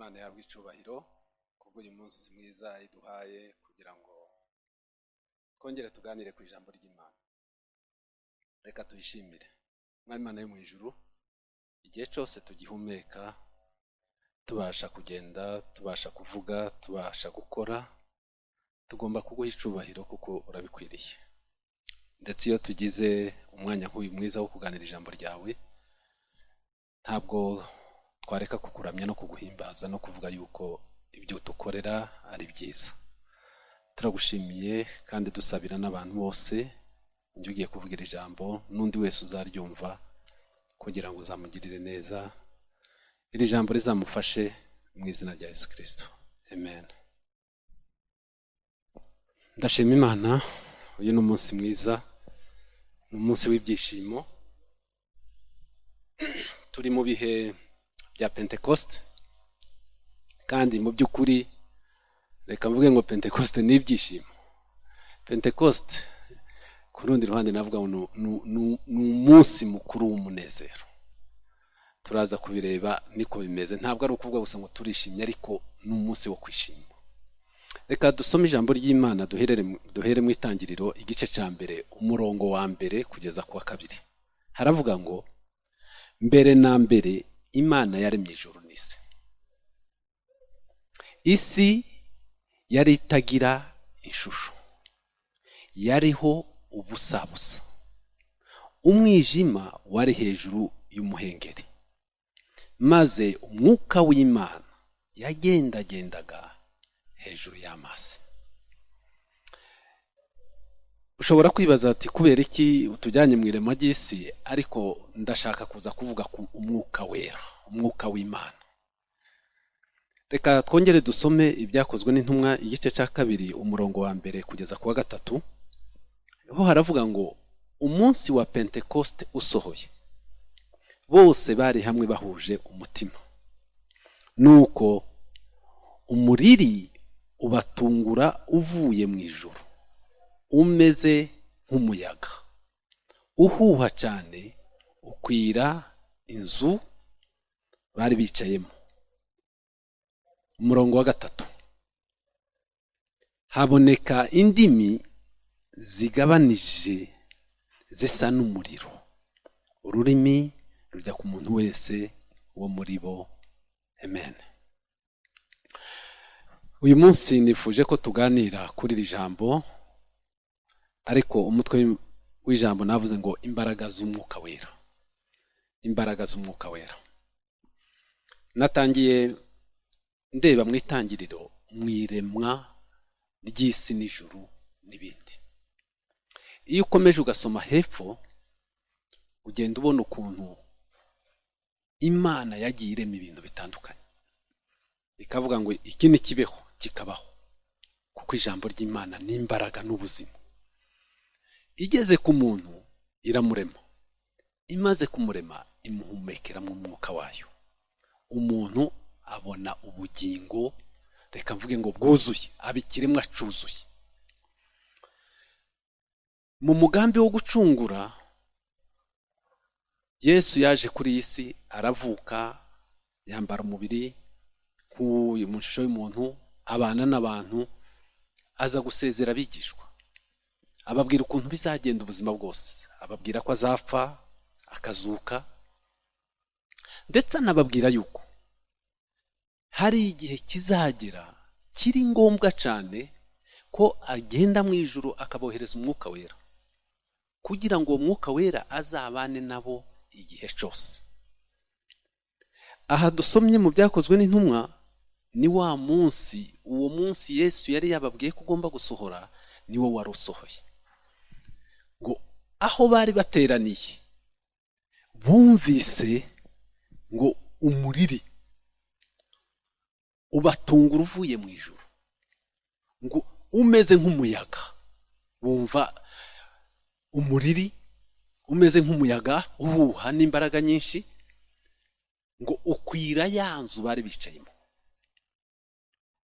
Imana yabwe icubahiro kubw'uyu munsi mwiza iduhaye kugira ngo twongere tuganire ku ijambo ry'Imana. Reka tuyishimire. Imana yo mu ijuru, igihe cyose tugihumeka, tubasha kugenda, tubasha kuvuga, tubasha gukora, tugomba kuguha icubahiro kuko urabikwiriye. Ndetse iyo tugize umwanya nk'uyu mwiza wo kuganira ijambo ryawe, ntabwo twareka kukuramya no kuguhimbaza no kuvuga yuko ibyo tukorera ari byiza. Turagushimiye kandi dusabira n'abantu bose njye ugiye kuvugira ijambo n'undi wese uzaryumva kugira ngo uzamugirire neza, iri jambo rizamufashe mu izina rya Yesu Kristo. Amen. Ndashima Imana, uyu ni umunsi mwiza, ni umunsi w'ibyishimo. Turi mu bihe bya Pentekote, kandi mu by'ukuri reka mvuge ngo Pentekote ni ibyishimo. Pentekote ku rundi ruhande navuga ngo ni umunsi mukuru w'umunezero. Turaza kubireba niko bimeze, ntabwo ari ukuvuga gusa ngo turishimye, ariko ni umunsi wo kwishima. Reka dusome ijambo ry'Imana, duhere mu itangiriro igice cya mbere umurongo wa mbere kugeza ku wa kabiri. Haravuga ngo, mbere na mbere Imana yaremye ijuru n'isi. Isi yari itagira ishusho, yariho ubusabusa, umwijima wari hejuru y'umuhengeri, maze umwuka w'Imana yagendagendaga hejuru y'amazi. Ushobora kwibaza ati kubera iki utujyanye mu irema ry'isi, ariko ndashaka kuza kuvuga ku umwuka wera, umwuka w'Imana. Reka twongere dusome ibyakozwe n'intumwa igice cya kabiri umurongo wa mbere kugeza ku wa gatatu. Ho haravuga ngo, umunsi wa Pentekote usohoye, bose bari hamwe bahuje umutima, nuko umuriri ubatungura uvuye mu ijuru, umeze nk'umuyaga uhuha cyane, ukwira inzu bari bicayemo. Umurongo wa gatatu, haboneka indimi zigabanije zisa n'umuriro, ururimi rujya ku muntu wese wo muri bo. Amen. Uyu munsi nifuje ko tuganira kuri iri jambo, ariko umutwe w'ijambo navuze ngo imbaraga z'umwuka wera. Imbaraga z'umwuka wera. Natangiye ndeba mu itangiriro mu iremwa ry'isi n'ijuru n'ibindi. Iyo ukomeje ugasoma hepfo, ugenda ubona ukuntu Imana yagiye irema ibintu bitandukanye, ikavuga ngo iki ni kibeho kikabaho, kuko ijambo ry'Imana ni imbaraga n'ubuzima. Igeze ku muntu iramurema, imaze kumurema imuhumekera mu mwuka wayo, umuntu abona ubugingo, reka mvuge ngo bwuzuye, abikiremwa cuzuye. Mu mugambi wo gucungura, Yesu yaje kuri iyi si, aravuka, yambara umubiri mu shusho y'umuntu, abana n'abantu, aza gusezera abigishwa, ababwira ukuntu bizagenda ubuzima bwose, ababwira ko azapfa akazuka, ndetse anababwira yuko hari igihe kizagera kiri ngombwa cyane ko agenda mu ijuru akabohereza umwuka wera, kugira ngo uwo mwuka wera azabane nabo igihe cyose. Aha dusomye mu byakozwe n'intumwa, ni wa munsi, uwo munsi Yesu yari yababwiye ko ugomba gusohora, ni wo wari usohoye. Ngo aho bari bateraniye bumvise ngo umuriri ubatungura uvuye mu ijuru, ngo umeze nk'umuyaga. Bumva umuriri umeze nk'umuyaga uhuha n'imbaraga nyinshi, ngo ukwira ya nzu bari bicayemo.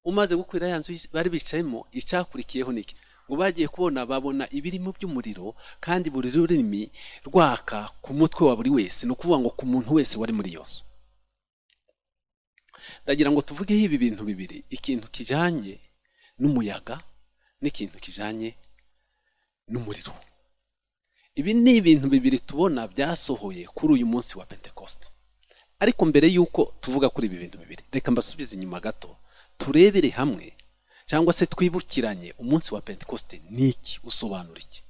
Umaze gukwira ya nzu bari bicayemo, icyakurikiyeho niki? Ngo bagiye babona ibirimo by'umuriro, kandi buri rurimi rwaka ku mutwe wa buri wese, no kuvuga ngo ku muntu wese wari muri iyo nzu. ndagira ngo tuvugeho ibi bintu bibiri, ikintu kijanye n'umuyaga n'ikintu kijanye n'umuriro. Ibi ni ibintu bibiri tubona byasohoye kuri uyu munsi wa Pentekoste. Ariko mbere yuko tuvuga kuri ibi bintu bibiri, reka mbasubize inyuma gato turebere hamwe cyangwa se twibukiranye umunsi wa Pentekoste niki, usobanura iki.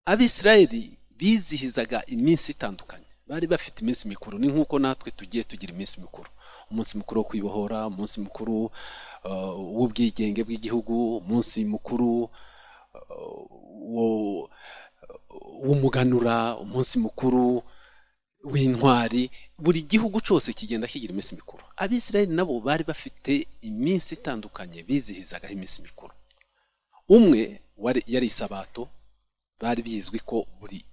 Abisirayeli bizihizaga iminsi itandukanye, bari bafite iminsi mikuru, ni nkuko natwe tugiye tugira iminsi mikuru. Umunsi mukuru wo kwibohora, umunsi mukuru w'ubwigenge bw'igihugu, umunsi mukuru w'umuganura, umunsi mukuru w'intwari. Buri gihugu cyose kigenda kigira iminsi mikuru. Abisirayeli nabo bari bafite iminsi itandukanye bizihizaga iminsi mikuru. Umwe yari isabato, bari bizwi ko buri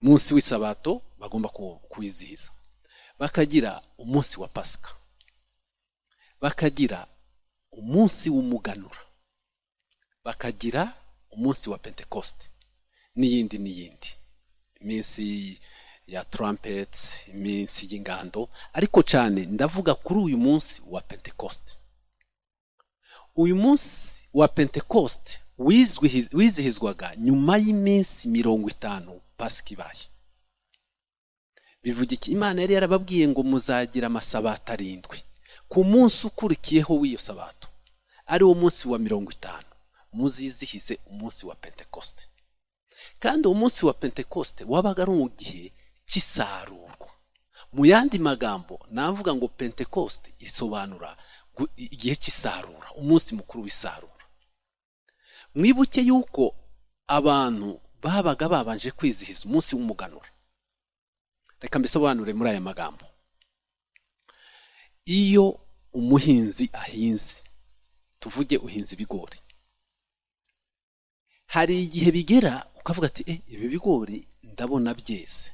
munsi w'isabato bagomba kuwizihiza. Bakagira umunsi wa Pasika, bakagira umunsi w'umuganura, bakagira umunsi wa Pentekoste n'iyindi iminsi ya trumpets, iminsi y'ingando. Ariko cyane ndavuga kuri uyu munsi wa Pentekoste. Uyu munsi wa Pentekoste wizihizwaga nyuma y'iminsi 50 Pasika ibaye. Bivuga iki? Imana yari yarababwiye ngo muzagira amasabato 7 ku munsi ukurikiyeho w'iyo sabato, ari wo munsi wa 50 muzizihize umunsi wa Pentekoste. Kandi umunsi wa Pentekoste wabaga ari mu gihe cy'isarurwa. Mu yandi magambo navuga ngo Pentekoste isobanura igihe cy'isarura, umunsi mukuru w'isarura. Mwibuke yuko abantu babaga babanje kwizihiza umunsi w'umuganura. Reka mbisobanure muri aya magambo. Iyo umuhinzi ahinze, tuvuge uhinze ibigori, hari igihe bigera ukavuga ati ibi bigori ndabona byeze.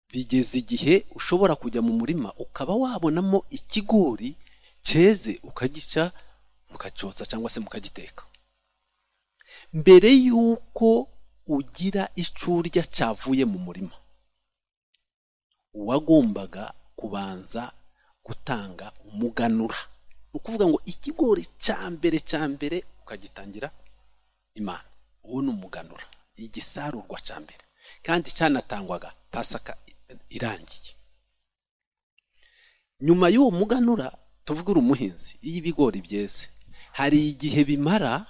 Bigeze igihe ushobora kujya mu murima ukaba wabonamo ikigori cyeze, ukagica mukacyotsa cyangwa se mukagiteka. Mbere yuko ugira icurya cyavuye mu murima, wagombaga kubanza gutanga umuganura. Ukuvuga ngo ikigori cya mbere ukagitangira Imana. Uwo ni umuganura, igisarurwa cya mbere, kandi cyanatangwaga Pasaka irangiye. Nyuma y'uwo muganura, tuvuga umuhinzi, iyo ibigori byeze, hari igihe bimara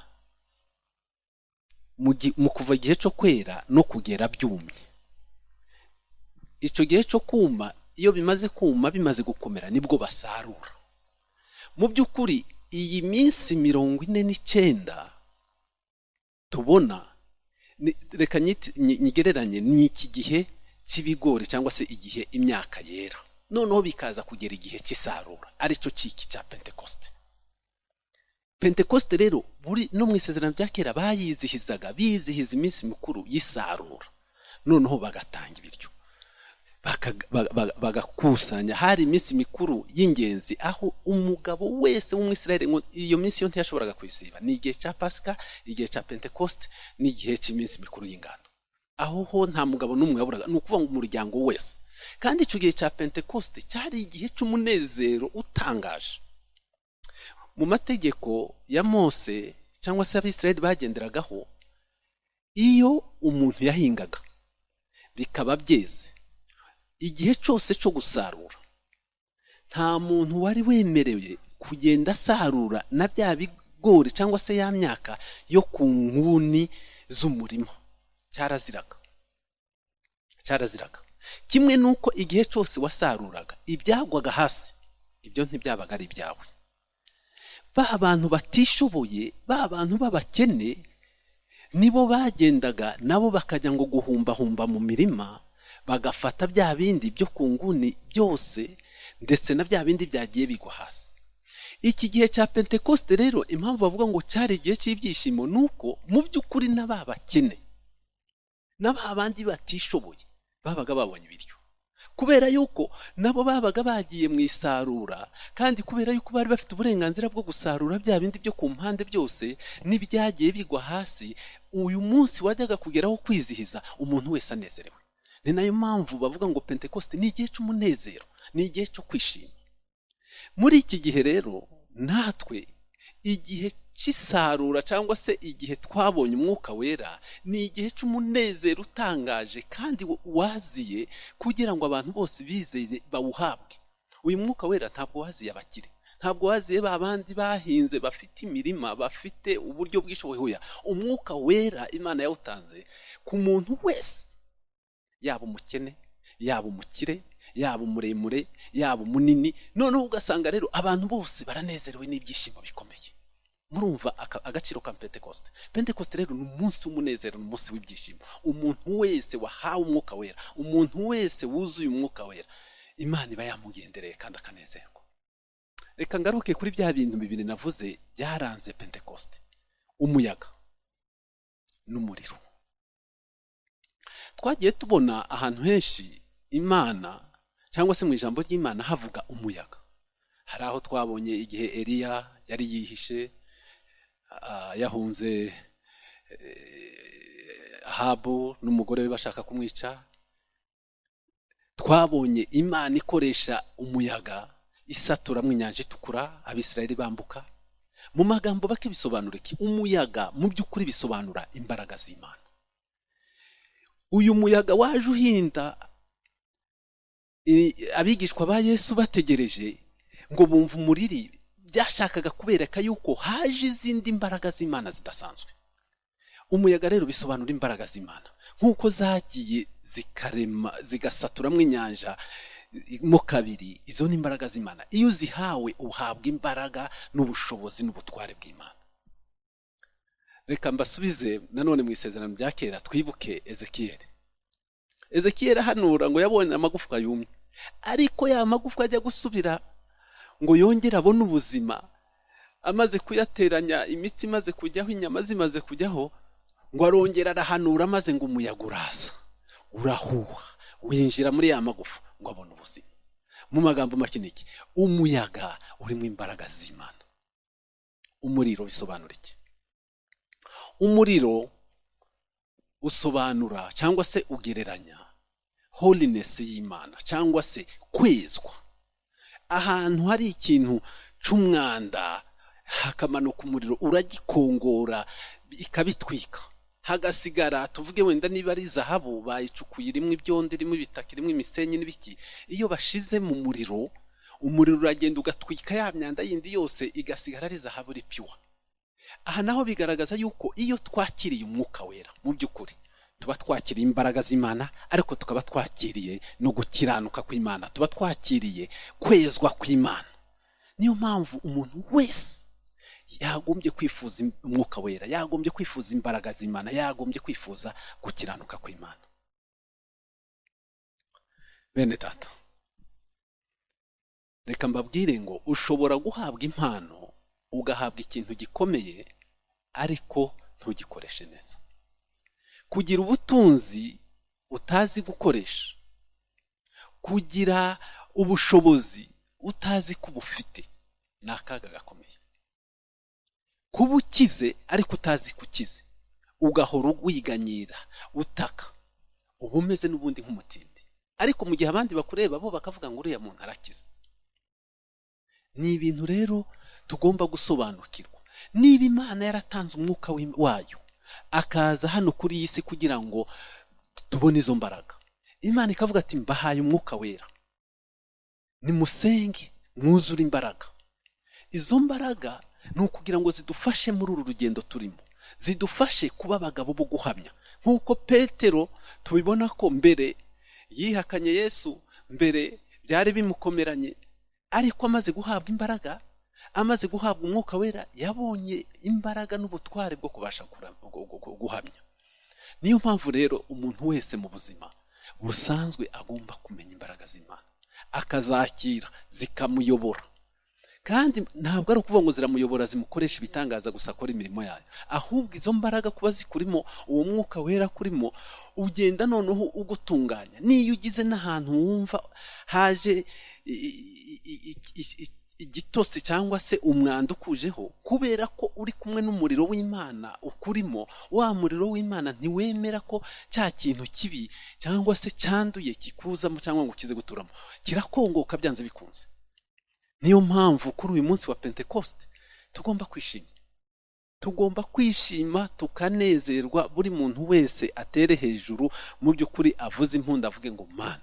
mu kuva igihe cyo kwera no kugera byumye. Icyo gihe cyo kuma, iyo bimaze kuma bimaze gukomera, nibwo basarura. Mu by'ukuri iyi minsi 49 tubona, reka nyigereranye n'iki gihe cy'ibigori cyangwa se igihe imyaka yera, noneho bikaza kugera igihe cy'isarura, aricyo cyiki cya Pentekoste. Pentekoste rero buri no mu isezerano rya kera bizihiza iminsi mikuru y'isarura, noneho bagatanga ibiryo, bagakusanya. Hari iminsi mikuru y'ingenzi aho umugabo wese w'umwisirayeli, iyo minsi yo ntiyashoboraga kwisiba, ni igihe cya Pasika, igihe cya Pentekoste n'igihe cy'iminsi mikuru y'ingando. Aho ho nta mugabo n'umwe yaburaga, ni ukuvuga ngo umuryango wese. Kandi icyo gihe cya Pentekoste cyari igihe cy'umunezero utangaje. Mu mategeko ya Mose cyangwa se Abisirayeli bagenderagaho, iyo umuntu yahingaga bikaba byeze, igihe cyose cyo gusarura, nta muntu wari wemerewe kugenda asarura na bya bigori cyangwa se ya myaka yo ku nguni z'umurima. Cyaraziraga. Kimwe nuko igihe cyose wasaruraga, ibyagwaga hasi, ibyo ntibyabaga ari ibyawe. Ba abantu batishoboye, ba abantu b'abakene, nibo bagendaga nabo bakajya ngo guhumbahumba mu mirima, bagafata bya bindi byo ku nguni byose, ndetse na bya bindi byagiye bigwa hasi. Iki gihe cya Pentekoste rero, impamvu bavuga ngo cyari igihe cy'ibyishimo, nuko mu by'ukuri n'ababakene n'abandi batishoboye babaga babonye ibiryo, kubera yuko nabo babaga bagiye mu isarura, kandi kubera yuko bari bafite uburenganzira bwo gusarura bya bindi byo ku mpande byose n'ibyagiye bigwa hasi. Uyu munsi wajyaga kugeraho kwizihiza, umuntu wese anezerewe. ni nayo mpamvu bavuga ngo Pentekote ni igihe cy'umunezero, ni igihe cyo kwishima. Muri iki gihe rero natwe igihe cy'isarura cyangwa se igihe twabonye umwuka wera ni igihe cy'umunezero utangaje kandi waziye kugira ngo abantu bose bizeye bawuhabwe. Uyu mwuka wera ntabwo waziye abakire, ntabwo waziye babandi bahinze bafite imirima bafite uburyo bw'ishoboye. Umwuka wera Imana yawutanze ku muntu wese, yaba umukene, yaba umukire, yaba umuremure, yaba munini. Noneho ugasanga rero abantu bose baranezerewe n'ibyishimo bikomeye. Murumva agaciro ka Pentekote. Pentekote rero ni umunsi w'umunezero, ni umunsi w'ibyishimo. Umuntu wese wahawe umwuka wera, umuntu wese wuzuye umwuka wera, Imana iba yamugendereye kandi akanezerwa. Reka ngaruke kuri bya bintu bibiri navuze byaranze Pentekote: umuyaga n'umuriro. Twagiye tubona ahantu henshi Imana cyangwa se mu ijambo ry'Imana havuga umuyaga. Hari aho twabonye igihe Eliya yari yihishe yahunze Ahabu n'umugore we bashaka kumwica. Twabonye Imana ikoresha umuyaga isaturamwe inyanja itukura, Abisirayeli bambuka. Mu magambo bakibisobanura iki? Umuyaga mu by'ukuri bisobanura imbaraga z'Imana. Uyu muyaga waje uhinda abigishwa ba Yesu bategereje ngo bumve umuriri, byashakaga kubereka yuko haje izindi mbaraga z'Imana zidasanzwe. Umuyaga rero bisobanura imbaraga z'Imana, nk'uko zagiye zikarema zigasaturamwe inyanja mo kabiri. Izo ni imbaraga z'Imana. Iyo uzihawe uhabwa imbaraga n'ubushobozi n'ubutware bw'Imana. Reka mbasubize nanone mu isezerano rya kera, twibuke Ezekiyeli ahanura ngo yabonye amagufwa yumye, ariko ya magufwa ajya gusubira ngo yongere abone ubuzima. Amaze kuyateranya, imitsi imaze kujyaho, inyama zimaze kujyaho, ngo arongera arahanura, maze ngo umuyaga uraza urahuha winjira muri ya magufa ngo abone ubuzima. Mu magambo make niki? Umuyaga urimo imbaraga z'Imana. Umuriro bisobanura iki? Umuriro usobanura cyangwa se ugereranya holiness y'Imana cyangwa se kwezwa. Ahantu hari ikintu c'umwanda hakamanuka umuriro uragikongora ikabitwika, hagasigara tuvuge wenda niba ari zahabu bayicukuye irimo ibyondo, irimo ibitaka, irimo imisenyi n'ibiki. Iyo bashize mu muriro, umuriro uragenda ugatwika ya myanda yindi yose, igasigara ari zahabu iri pure. Aha naho bigaragaza yuko iyo twakiriye umwuka wera mu by'ukuri tuba twakiriye imbaraga z'Imana, ariko tukaba twakiriye no gukiranuka kw'Imana, tuba twakiriye kwezwa kw'Imana. Niyo mpamvu umuntu wese yagombye kwifuza umwuka wera, yagombye kwifuza imbaraga z'Imana, yagombye kwifuza gukiranuka kw'Imana. Bene data, reka mbabwire ngo ushobora guhabwa impano, ugahabwa ikintu gikomeye, ariko ntugikoreshe neza. Kugira ubutunzi utazi gukoresha, kugira ubushobozi utazi ko ubufite, ni akaga gakomeye. Kuba ukize ariko utazi kukize, ugahora wiganyira utaka, uba umeze n'ubundi nk'umutindi. Ariko mu gihe abandi bakureba bo bakavuga ngo uriya muntu arakize. Ni ibintu rero tugomba gusobanukirwa. Niba Imana yaratanze umwuka wayo akaza hano kuri iyi si kugira ngo tubone izo mbaraga, Imana ikavuga ati mbahaye umwuka wera, nimusenge mwuzure imbaraga. Izo mbaraga ni ukugira ngo zidufashe muri uru rugendo turimo, zidufashe kuba abagabo bo guhamya. Nk'uko Petero tubibona ko mbere yihakanye Yesu, mbere byari bimukomeranye, ariko amaze guhabwa imbaraga, amaze guhabwa umwuka wera, yabonye imbaraga n'ubutware bwo kubasha guhamya. Niyo mpamvu rero umuntu wese mu buzima busanzwe agomba kumenya imbaraga z'Imana, akazakira zikamuyobora. Kandi ntabwo ari ukuvuga ngo ziramuyobora zimukoresha ibitangaza gusa akora imirimo yayo, ahubwo izo mbaraga kuba zikurimo, uwo mwuka wera kurimo, ugenda noneho ugutunganya. Niyo ugize n'ahantu wumva haje igitotsi cyangwa se umwanda ukujeho, kubera ko uri kumwe n'umuriro w'Imana ukurimo, wa muriro w'Imana ntiwemera ko cya kintu kibi cyangwa se cyanduye kikuzamo cyangwa ngo kize guturamo, kirakongoka byanze bikunze. Niyo mpamvu kuri uyu munsi wa Pentekote tugomba kwishima, tugomba kwishima tukanezerwa, buri muntu wese atere hejuru mu by'ukuri avuze impundu avuge ngo Mana,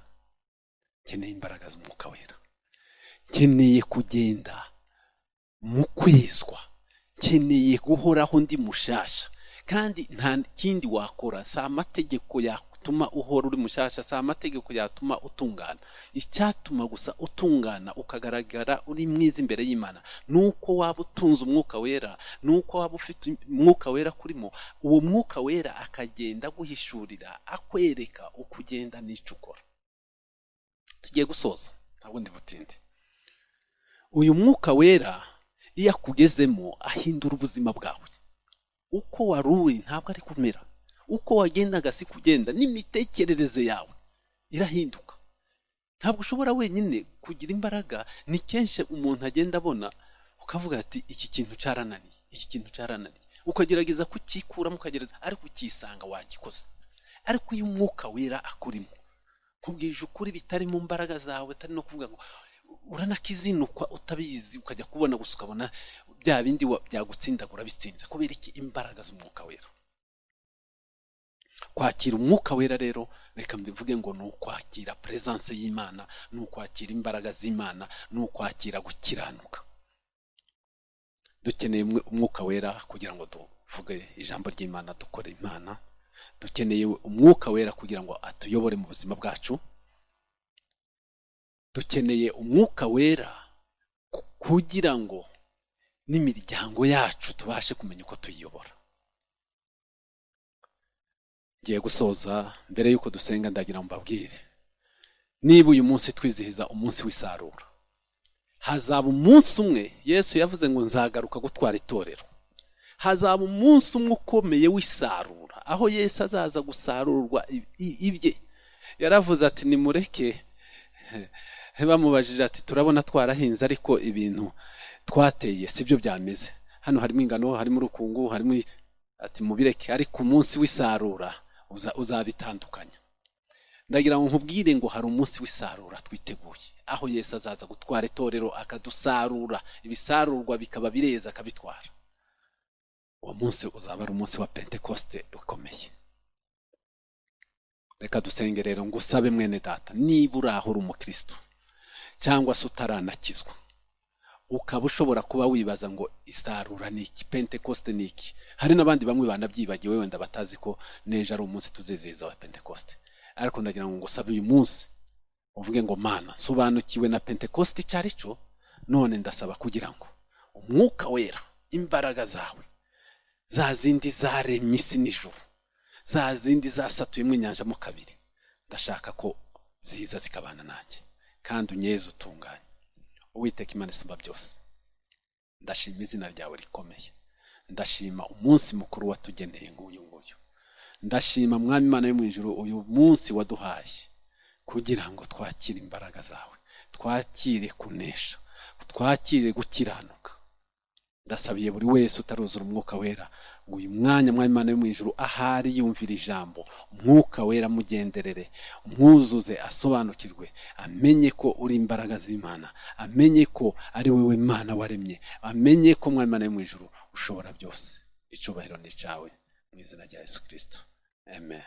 nkeneye imbaraga z'Umwuka Wera, nkeneye kugenda mu kwezwa, nkeneye guhoraho ndi mushasha. Kandi nta kindi wakora, si amategeko yatuma uhora uri mushasha, si amategeko yatuma utungana. Icyatuma gusa utungana ukagaragara uri mwiza imbere y'Imana nuko waba utunze Umwuka Wera, nuko waba ufite Umwuka Wera kurimo. Uwo Mwuka Wera akagenda guhishurira, akwereka ukugenda n'icyo ukora. Tugiye gusoza, ntabwo ndi butinde. Uyu Mwuka Wera iyo akugezemo ahindura ubuzima bwawe. Uko waruri ntabwo ari kumera, uko wagendaga si kugenda, n'imitekerereze yawe irahinduka. Ntabwo ushobora wenyine kugira imbaraga. Ni kenshi umuntu agenda abona ukavuga ati iki kintu cyarananiye, iki kintu cyarananiye, ukagerageza kukikuramo, ukagerageza ariko ukisanga wagikoze. Ariko iyo Umwuka Wera akurimo, kubwije ukuri bitari mu mbaraga zawe, atari no kuvuga ngo uranakizinukwa utabizi, ukajya kubona gusa ukabona bya bindi byagutsindagura bitsinze. Kubera iki? Imbaraga z'Umwuka Wera. Kwakira Umwuka Wera rero, reka mbivuge ngo ni ukwakira presence y'Imana, ni ukwakira imbaraga z'Imana, ni ukwakira gukiranuka. Dukeneye Umwuka Wera kugira ngo tuvuge ijambo ry'Imana, dukore Imana. Dukeneye Umwuka Wera kugira ngo atuyobore mu buzima bwacu. Dukeneye Umwuka Wera kugira ngo n'imiryango yacu tubashe kumenya uko tuyiyobora. Ngiye gusoza, mbere yuko dusenga ndagira ngo mbabwire, niba uyu munsi twizihiza umunsi w'isarura, hazaba umunsi umwe Yesu yavuze ngo nzagaruka gutwara itorero. Hazaba umunsi umwe ukomeye w'isarura, aho Yesu azaza gusarurwa ibye. Yaravuze ati nimureke, bamubajije ati turabona twarahinze ariko ibintu twateye sibyo byameze, hano harimo ingano, harimo urukungu, harimo, ati mubireke, ariko umunsi w'isarura uzabitandukanya. Ndagira ngo nkubwire ngo hari umunsi w'isarura twiteguye, aho Yesu azaza gutwara itorero akadusarura, ibisarurwa bikaba bireza akabitwara. Uwo munsi uzaba ari umunsi wa Pentekote ukomeye. Reka dusenge rero, ngusabe mwene data, niba uri aho uri umukristo cyangwa se utaranakizwa, ukaba ushobora kuba wibaza ngo isarura ni iki, Pentekote ni iki. Hari n'abandi bamwe banabyibagiwe, wenda batazi ko neje ari umunsi tuzizihiza wa Pentekote. Ariko ndagira ngo ngusabe uyu munsi uvuge ngo Mana, sobanukiwe na Pentekote icyo ari cyo, none ndasaba kugira ngo Umwuka Wera, imbaraga zawe, za zindi zaremye isi n'ijuru, za zindi zasatuyemo inyanja mo kabiri, ndashaka ko ziza zikabana nanjye, kandi unyeze utunganye. Uwiteka Imana isumba byose, ndashima izina ryawe rikomeye, ndashima umunsi mukuru watugeneye nguyu nguyu, ndashima Mwami Imana yo mu ijuru uyu munsi waduhaye kugira ngo twakire imbaraga zawe, twakire kunesha, twakire gukiranuka. Ndasabiye buri wese utaruzura Umwuka Wera ngo uyu mwanya Mwami Imana yo mu ijuru ahari yumvira ijambo, Umwuka Wera mugenderere, umwuzuze, asobanukirwe, amenye ko uri imbaraga z'Imana, amenye ko ari wowe Mana waremye, amenye ko Mwami Imana yo mu ijuru ushobora byose. Icyubahiro ni cyawe, mu izina rya Yesu Kristo, amen.